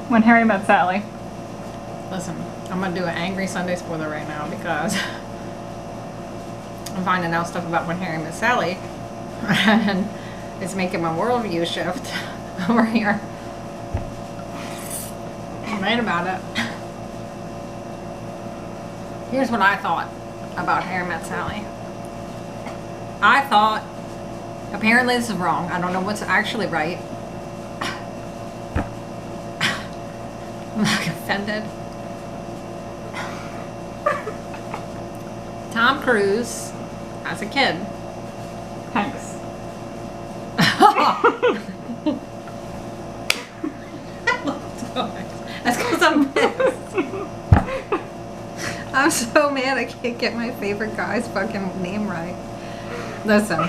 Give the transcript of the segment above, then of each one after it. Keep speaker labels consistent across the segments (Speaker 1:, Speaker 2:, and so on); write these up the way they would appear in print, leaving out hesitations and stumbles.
Speaker 1: When Harry Met Sally.
Speaker 2: Listen, I'm gonna do an angry Sunday spoiler right now because I'm finding out stuff about When Harry Met Sally, and it's making my worldview shift over here. I'm mad about it. Here's what I thought about Harry Met Sally. I thought, apparently this is wrong. I don't know what's actually right. I'm like offended. Tom Cruise as a kid.
Speaker 1: Hanks.
Speaker 2: That's because I'm pissed. I'm so mad I can't get my favorite guy's fucking name right. Listen.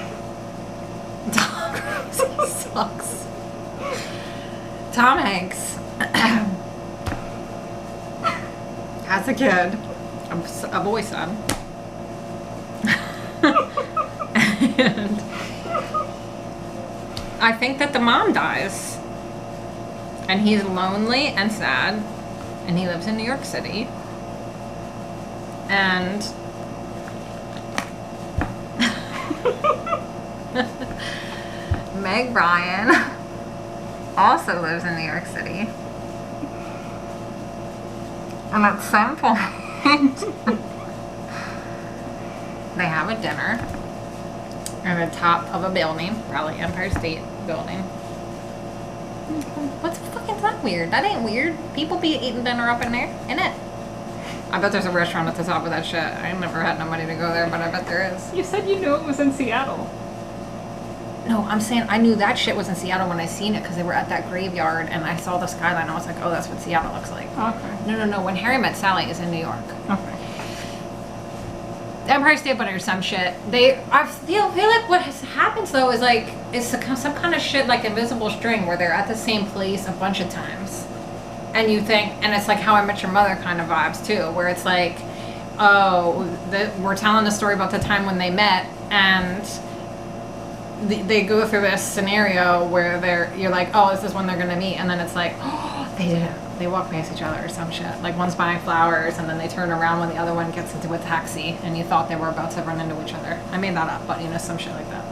Speaker 2: Tom Cruise, he sucks. Tom Hanks. As a kid. A boy son. And I think that the mom dies. And he's lonely and sad. And he lives in New York City. And Meg Ryan also lives in New York City. And at some point, they have a dinner at the top of a building, probably Empire State Building. What's fucking that weird? That ain't weird. People be eating dinner up in there, innit? I bet there's a restaurant at the top of that shit. I never had no money to go there, but I bet there is.
Speaker 1: You said you knew it was in Seattle.
Speaker 2: No, I'm saying I knew that shit was in Seattle when I seen it because they were at that graveyard and I saw the skyline. I was like, oh, that's what Seattle looks like.
Speaker 1: Okay.
Speaker 2: No. When Harry Met Sally is in New York.
Speaker 1: Okay.
Speaker 2: The Empire State Building or some shit. I feel like what happens though is like it's some kind of shit like Invisible String where they're at the same place a bunch of times, and you think, and it's like How I Met Your Mother kind of vibes too, where it's like, oh, we're telling the story about the time when they met, and they go through this scenario where you're like, oh, this is when they're gonna meet, and then it's like, oh, they did it. They walk past each other or some shit. Like one's buying flowers and then they turn around when the other one gets into a taxi and you thought they were about to run into each other. I made that up, but you know, some shit like that.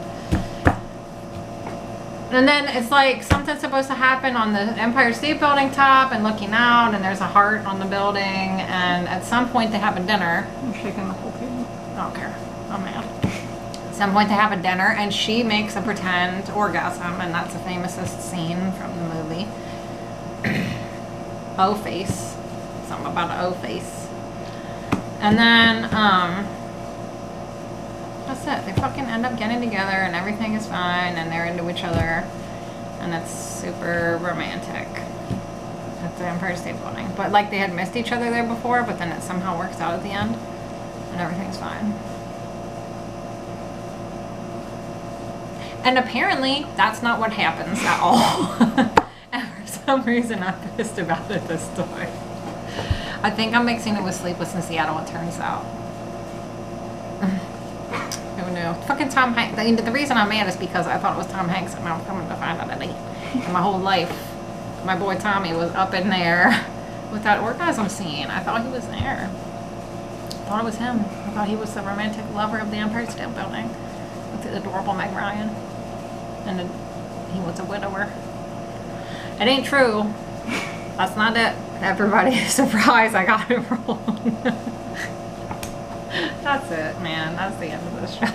Speaker 2: And then it's like something's supposed to happen on the Empire State Building top and looking out, and there's a heart on the building, and at some point they have a dinner.
Speaker 1: I'm shaking the whole table.
Speaker 2: I don't care. I'm mad. At some point they have a dinner and she makes a pretend orgasm, and that's the famousest scene from the movie. O-face. Something about an O-face. And then, that's it. They fucking end up getting together and everything is fine and they're into each other. And it's super romantic at the Empire State Building. But like they had missed each other there before, but then it somehow works out at the end. And everything's fine. And apparently, that's not what happens at all. For some reason I'm pissed about it this time. I think I'm mixing it with Sleepless in Seattle, it turns out. Who knew? Fucking Tom Hanks. The reason I'm mad is because I thought it was Tom Hanks and I'm coming to find out that and my whole life, my boy Tommy was up in there with that orgasm scene. I thought he was there. I thought it was him. I thought he was the romantic lover of the Empire State Building with the adorable Meg Ryan. And he was a widower. It ain't true. That's not it. Everybody is surprised I got it wrong. That's it, man. That's the end of this show.